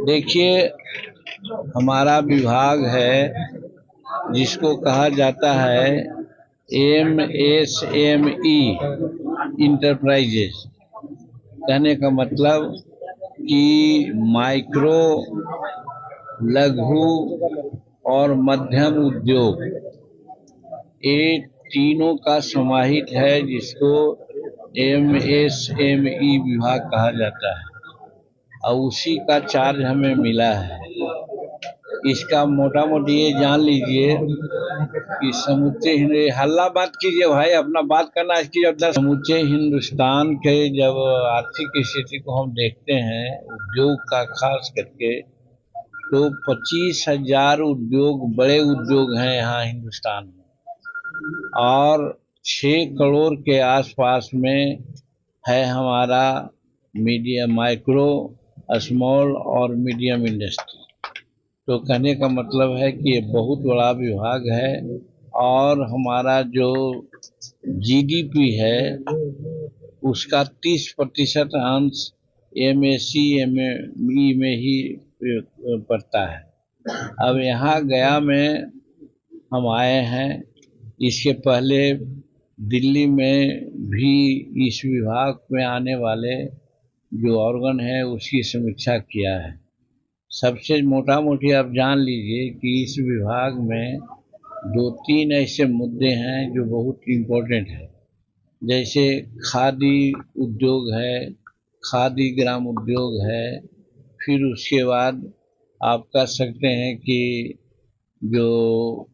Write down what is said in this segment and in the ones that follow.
देखिए, हमारा विभाग है जिसको कहा जाता है MSME इंटरप्राइजेस। कहने का मतलब कि माइक्रो, लघु और मध्यम उद्योग, ये तीनों का समाहित है जिसको MSME विभाग कहा जाता है और उसी का चार्ज हमें मिला है। इसका मोटा मोटी ये जान लीजिए कि समूचे हल्ला बात कीजिए भाई, अपना बात करना इसकी जब समूचे हिंदुस्तान के जब आर्थिक स्थिति को हम देखते हैं उद्योग का खास करके, तो 25,000 उद्योग, बड़े उद्योग हैं यहाँ हिंदुस्तान में, और 6 करोड़ के आसपास में है हमारा मीडियम, माइक्रो, स्मॉल और मीडियम इंडस्ट्री। तो कहने का मतलब है कि ये बहुत बड़ा विभाग है और हमारा जो GDP है उसका 30% अंश MSME में ही पड़ता है। अब यहाँ गया में हम आए हैं, इसके पहले दिल्ली में भी इस विभाग में आने वाले जो ऑर्गन है उसकी समीक्षा किया है। सबसे मोटा मोटी आप जान लीजिए कि इस विभाग में 2-3 ऐसे मुद्दे हैं जो बहुत इम्पोर्टेंट है, जैसे खादी उद्योग है, खादी ग्राम उद्योग है। फिर उसके बाद आप कह सकते हैं कि जो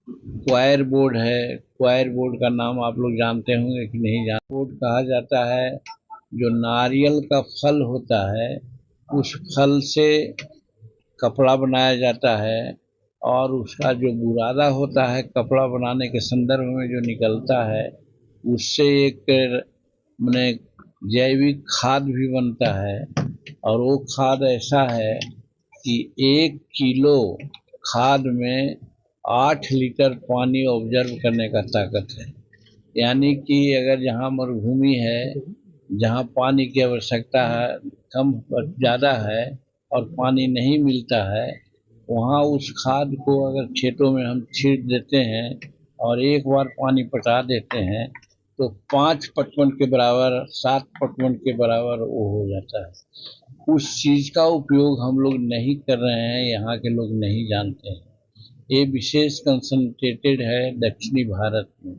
क्वायर बोर्ड है, क्वायर बोर्ड का नाम आप लोग जानते होंगे कि नहीं जानते। बोर्ड कहा जाता है जो नारियल का फल होता है उस फल से कपड़ा बनाया जाता है, और उसका जो बुरादा होता है कपड़ा बनाने के संदर्भ में जो निकलता है उससे एक मैंने जैविक खाद भी बनता है। और वो खाद ऐसा है कि 1 किलो खाद में 8 लीटर पानी ऑब्जर्व करने का ताकत है। यानी कि अगर जहाँ मरुभूमि है, जहाँ पानी की आवश्यकता है कम ज़्यादा है और पानी नहीं मिलता है, वहाँ उस खाद को अगर खेतों में हम छींट देते हैं और एक बार पानी पटा देते हैं तो 5 पटवन के बराबर, 7 पटवन के बराबर वो हो जाता है। उस चीज़ का उपयोग हम लोग नहीं कर रहे हैं, यहाँ के लोग नहीं जानते हैं। ये विशेष कंसंट्रेटेड है दक्षिणी भारत में।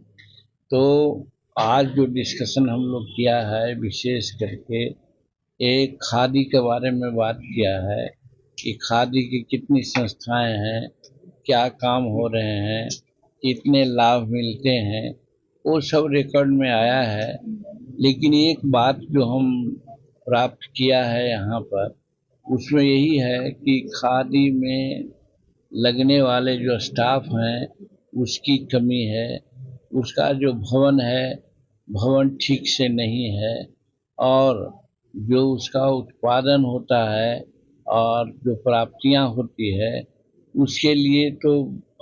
तो आज जो डिस्कशन हम लोग किया है विशेष करके एक खादी के बारे में बात किया है कि खादी की कितनी संस्थाएं हैं, क्या काम हो रहे हैं, कितने लाभ मिलते हैं, वो सब रिकॉर्ड में आया है। लेकिन एक बात जो हम प्राप्त किया है यहाँ पर उसमें यही है कि खादी में लगने वाले जो स्टाफ हैं उसकी कमी है, उसका जो भवन है भवन ठीक से नहीं है, और जो उसका उत्पादन होता है और जो प्राप्तियां होती है उसके लिए तो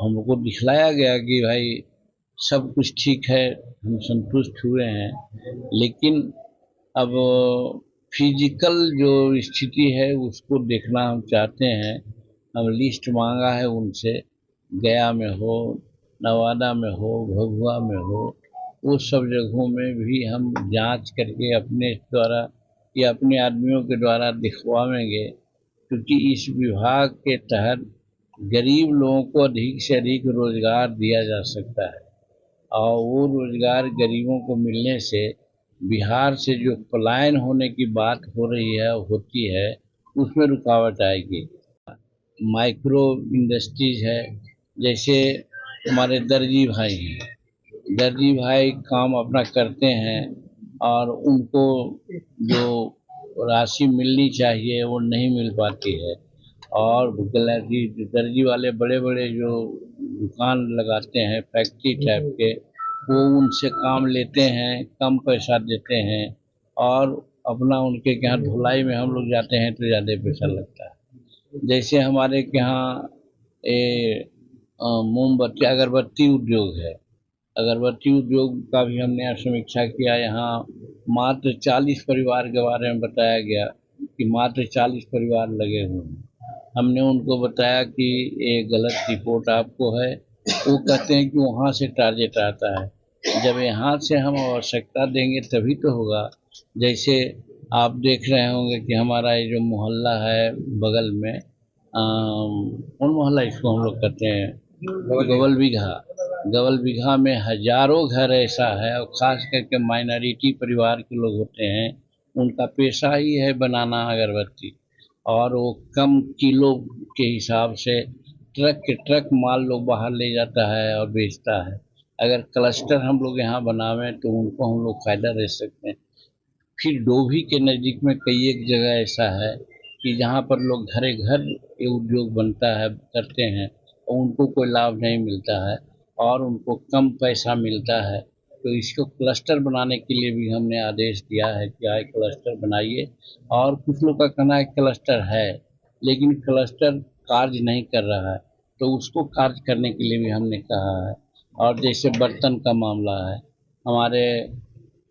हमको दिखलाया गया कि भाई सब कुछ ठीक है, हम संतुष्ट हुए हैं। लेकिन अब फिजिकल जो स्थिति है उसको देखना हम चाहते हैं। हम लिस्ट मांगा है उनसे, गया में हो, नवादा में हो, भभुआ में हो, वो सब जगहों में भी हम जांच करके अपने द्वारा या अपने आदमियों के द्वारा दिखवाएंगे, क्योंकि इस विभाग के तहत गरीब लोगों को अधिक से अधिक रोजगार दिया जा सकता है, और वो रोजगार गरीबों को मिलने से बिहार से जो पलायन होने की बात हो रही है होती है उसमें रुकावट आएगी। माइक्रो इंडस्ट्रीज है, जैसे हमारे दर्जी भाई हैं, दर्जी भाई काम अपना करते हैं और उनको जो राशि मिलनी चाहिए वो नहीं मिल पाती है, और दर्जी वाले बड़े बड़े जो दुकान लगाते हैं फैक्ट्री टाइप के, वो उनसे काम लेते हैं, कम पैसा देते हैं, और अपना उनके यहाँ धुलाई में हम लोग जाते हैं तो ज़्यादा पैसा लगता है। जैसे हमारे यहाँ ये मोमबत्ती अगरबत्ती उद्योग है, अगरबत्ती उद्योग का भी हमने समीक्षा किया। यहाँ मात्र 40 परिवार के बारे में बताया गया कि मात्र 40 परिवार लगे हुए हैं, हमने उनको बताया कि ये गलत रिपोर्ट आपको है। वो कहते हैं कि वहाँ से टारगेट आता है। जब यहाँ से हम आवश्यकता देंगे तभी तो होगा। जैसे आप देख रहे होंगे कि हमारा ये जो मोहल्ला है बगल में, कौन मोहल्ला इसको हम लोग कहते हैं, गवल बिघा में हजारों घर ऐसा है, और खास करके माइनॉरिटी परिवार के लोग होते हैं, उनका पेशा ही है बनाना अगरबत्ती। और वो कम किलो के हिसाब से ट्रक के ट्रक माल लोग बाहर ले जाता है और बेचता है। अगर क्लस्टर हम लोग यहाँ बनावें तो उनको हम लोग फायदा दे सकते हैं। फिर डोभी के नज़दीक में कई एक जगह ऐसा है कि जहाँ पर लोग घरे घर ये उद्योग बनता है, करते हैं, और उनको कोई लाभ नहीं मिलता है और उनको कम पैसा मिलता है। तो इसको क्लस्टर बनाने के लिए भी हमने आदेश दिया है कि आए क्लस्टर बनाइए। और कुछ लोग का कहना है क्लस्टर है, लेकिन क्लस्टर कार्य नहीं कर रहा है, तो उसको कार्य करने के लिए भी हमने कहा है। और जैसे बर्तन का मामला है, हमारे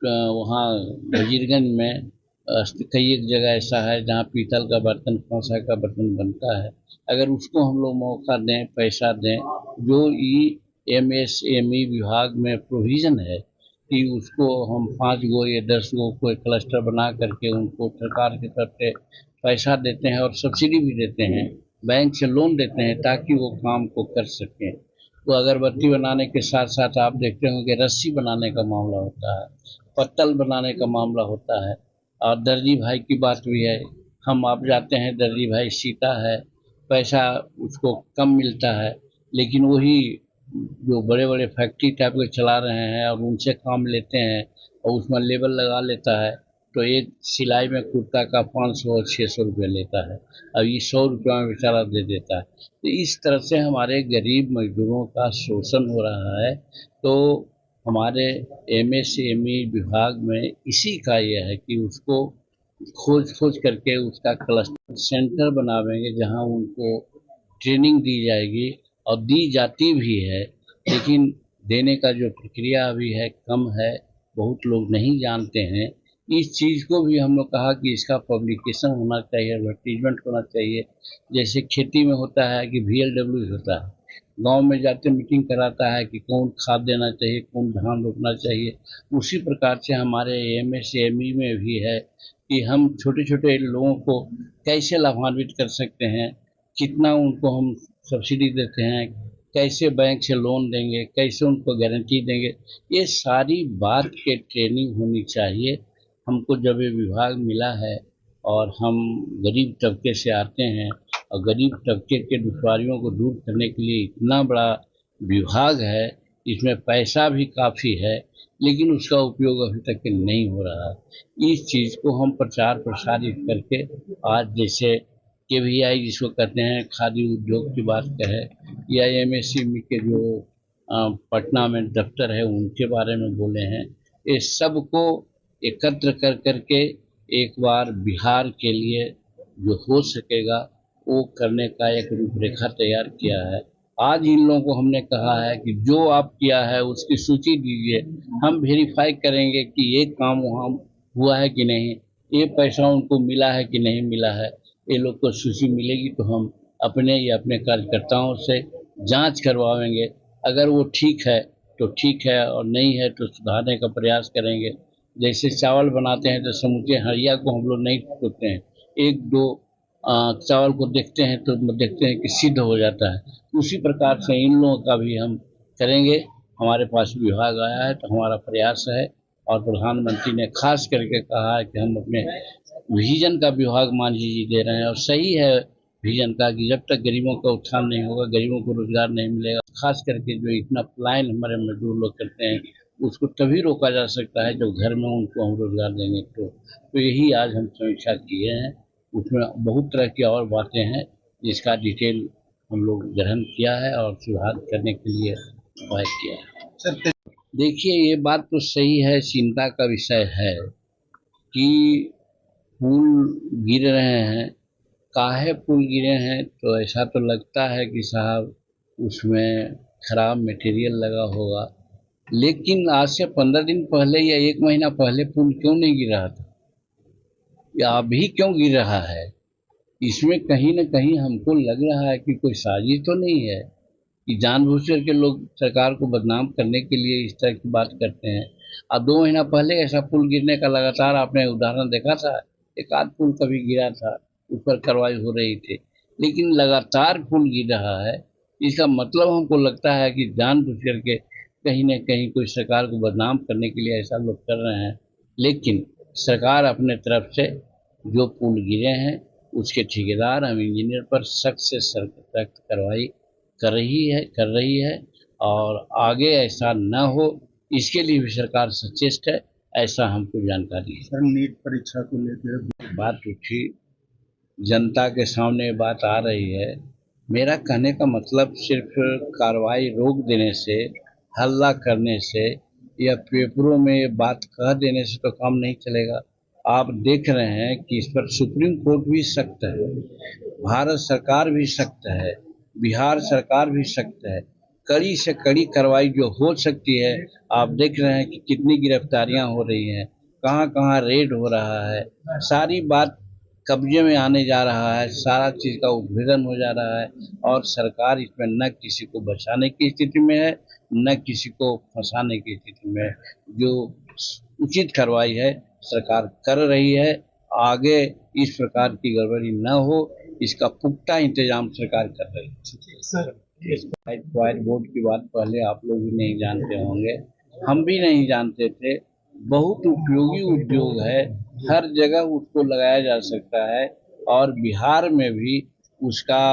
वहाँ वजीरगंज में कई एक जगह ऐसा है जहाँ पीतल का बर्तन, कांसा का बर्तन बनता है। अगर उसको हम लोग मौका दें, पैसा दें, जो एमएसएमई विभाग में प्रोविज़न है कि उसको हम 5 गो या 10 गो कोई क्लस्टर बना करके उनको सरकार की तरफ से पैसा देते हैं और सब्सिडी भी देते हैं, बैंक से लोन देते हैं ताकि वो काम को कर सकें। तो अगरबत्ती बनाने के साथ साथ आप देखते होंगे रस्सी बनाने का मामला होता है, पत्तल बनाने का मामला होता है। और दर्जी भाई की बात भी है, हम आप जाते हैं, दर्जी भाई सीता है, पैसा उसको कम मिलता है, लेकिन वही जो बड़े बड़े फैक्ट्री टाइप के चला रहे हैं और उनसे काम लेते हैं और उसमें लेबल लगा लेता है, तो एक सिलाई में कुर्ता का 500 और 600 रुपये लेता है। अब ये 100 रुपये में बेचारा दे देता है। तो इस तरह से हमारे गरीब मजदूरों का शोषण हो रहा है। तो हमारे एमएसएमई विभाग में इसी का यह है कि उसको खोज खोज करके उसका क्लस्टर सेंटर बनावेंगे जहां उनको ट्रेनिंग दी जाएगी, और दी जाती भी है, लेकिन देने का जो प्रक्रिया अभी है कम है, बहुत लोग नहीं जानते हैं। इस चीज़ को भी हम लोग कहा कि इसका पब्लिकेशन होना चाहिए, एडवर्टीजमेंट होना चाहिए। जैसे खेती में होता है कि VLW होता है, गांव में जाते मीटिंग कराता है कि कौन खाद देना चाहिए, कौन धान रोपना चाहिए। उसी प्रकार से हमारे एमएसएमई में भी है कि हम छोटे छोटे लोगों को कैसे लाभान्वित कर सकते हैं, कितना उनको हम सब्सिडी देते हैं, कैसे बैंक से लोन देंगे, कैसे उनको गारंटी देंगे, ये सारी बात के ट्रेनिंग होनी चाहिए। हमको जब ये विभाग मिला है और हम गरीब तबके से आते हैं, और गरीब तबके के दुश्वारियों को दूर करने के लिए इतना बड़ा विभाग है, इसमें पैसा भी काफ़ी है, लेकिन उसका उपयोग अभी तक नहीं हो रहा है। इस चीज़ को हम प्रचार प्रसारित करके आज जैसे KVI जिसको कहते हैं, खादी उद्योग की बात कहे, या MSME के जो पटना में दफ्तर है उनके बारे में बोले हैं, ये सबको एकत्र कर करके एक बार बिहार के लिए जो हो सकेगा वो करने का एक रूपरेखा तैयार किया है। आज इन लोगों को हमने कहा है कि जो आप किया है उसकी सूची दीजिए, हम वेरीफाई करेंगे कि ये काम वहाँ हुआ है कि नहीं, ये पैसा उनको मिला है कि नहीं मिला है। ये लोग को सूची मिलेगी तो हम अपने या अपने कार्यकर्ताओं से जांच करवाएंगे। अगर वो ठीक है तो ठीक है, और नहीं है तो सुधारने का प्रयास करेंगे। जैसे चावल बनाते हैं तो समूचे हड़िया को हम लोग नहीं टूटते हैं, एक दो चावल को देखते हैं तो देखते हैं कि सिद्ध हो जाता है। उसी प्रकार से इन लोगों का भी हम करेंगे। हमारे पास विभाग आया है तो हमारा प्रयास है, और प्रधानमंत्री ने खास करके कहा है कि हम अपने विजन का विभाग मांझी जी दे रहे हैं, और सही है विजन का कि जब तक गरीबों का उत्थान नहीं होगा, गरीबों को रोजगार नहीं मिलेगा। खास करके जो इतना पलायन हमारे मजदूर लोग करते हैं, उसको तभी रोका जा सकता है जब घर में उनको हम रोजगार देंगे। तो यही आज हम समीक्षा किए हैं। उसमें बहुत तरह की और बातें हैं जिसका डिटेल हम लोग ग्रहण किया है और सुधार करने के लिए उपाय किया है। देखिए, ये बात तो सही है, चिंता का विषय है कि पुल गिर रहे हैं। काहे पुल गिरे हैं, तो ऐसा तो लगता है कि साहब उसमें खराब मटेरियल लगा होगा, लेकिन आज से 15 दिन पहले या 1 महीना पहले पुल क्यों नहीं गिर रहा था, या अभी क्यों गिर रहा है? इसमें कहीं ना कहीं हमको लग रहा है कि कोई साजिश तो नहीं है कि जानबूझकर के लोग सरकार को बदनाम करने के लिए इस तरह की बात करते हैं। अब 2 महीना पहले ऐसा पुल गिरने का लगातार आपने उदाहरण देखा था, एक आध पुल कभी गिरा था, उस पर कार्रवाई हो रही थी, लेकिन लगातार पुल गिर रहा है। इसका मतलब हमको लगता है कि जानबूझ करके कहीं न कहीं कोई सरकार को बदनाम करने के लिए ऐसा लोग कर रहे हैं। लेकिन सरकार अपने तरफ से जो पुल गिरे हैं उसके ठेकेदार एवं इंजीनियर पर सख्त से सख्त कार्रवाई कर रही है और आगे ऐसा न हो इसके लिए भी सरकार सचेष्ट है, ऐसा हमको जानकारी है। सर, नीट परीक्षा को लेकर बात उठी, जनता के सामने बात आ रही है। मेरा कहने का मतलब सिर्फ कार्रवाई रोक देने से, हल्ला करने से या पेपरों में बात कह देने से तो काम नहीं चलेगा। आप देख रहे हैं कि इस पर सुप्रीम कोर्ट भी सख्त है, भारत सरकार भी सख्त है, बिहार सरकार भी सख्त है। कड़ी से कड़ी कार्रवाई जो हो सकती है, आप देख रहे हैं कि कितनी गिरफ्तारियां हो रही हैं, कहाँ कहाँ रेड हो रहा है, सारी बात कब्जे में आने जा रहा है, सारा चीज़ का उद्भेदन हो जा रहा है और सरकार इसमें न किसी को बचाने की स्थिति में है, न किसी को फंसाने की स्थिति में है। जो उचित कार्रवाई है सरकार कर रही है, आगे इस प्रकार की गड़बड़ी न हो इसका पुख्ता इंतजाम सरकार कर रही है। सर, क्वाइट बोर्ड की बात पहले आप लोग भी नहीं जानते होंगे, हम भी नहीं जानते थे। बहुत उपयोगी उद्योग है, हर जगह उसको लगाया जा सकता है और बिहार में भी उसका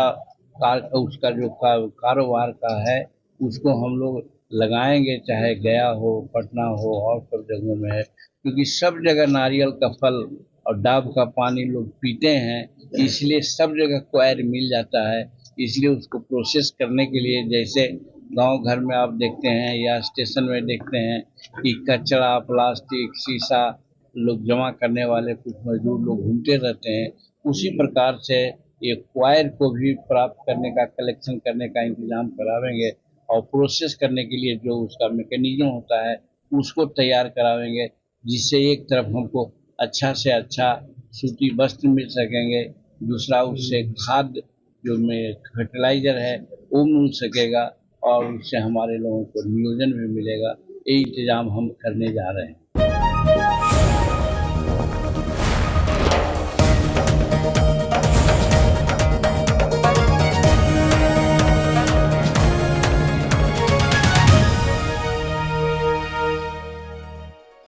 जो कारोबार का है उसको हम लोग लगाएंगे, चाहे गया हो, पटना हो और सब जगहों में है, क्योंकि सब जगह नारियल का फल और डाब का पानी लोग पीते हैं, इसलिए सब जगह क्वायर मिल जाता है। इसलिए उसको प्रोसेस करने के लिए, जैसे गांव घर में आप देखते हैं या स्टेशन में देखते हैं कि कचरा, प्लास्टिक, शीशा लोग जमा करने वाले कुछ मजदूर लोग घूमते रहते हैं, उसी प्रकार से ये क्वायर को भी प्राप्त करने का, कलेक्शन करने का इंतजाम करावेंगे और प्रोसेस करने के लिए जो उसका मैकेनिज्म होता है उसको तैयार करावेंगे, जिससे एक तरफ हमको अच्छा से अच्छा सूती वस्त्र मिल सकेंगे, दूसरा उससे खाद जो में फर्टिलाइजर है वो मिल सकेगा और उससे हमारे लोगों को नियोजन भी मिलेगा। ये इंतजाम हम करने जा रहे हैं।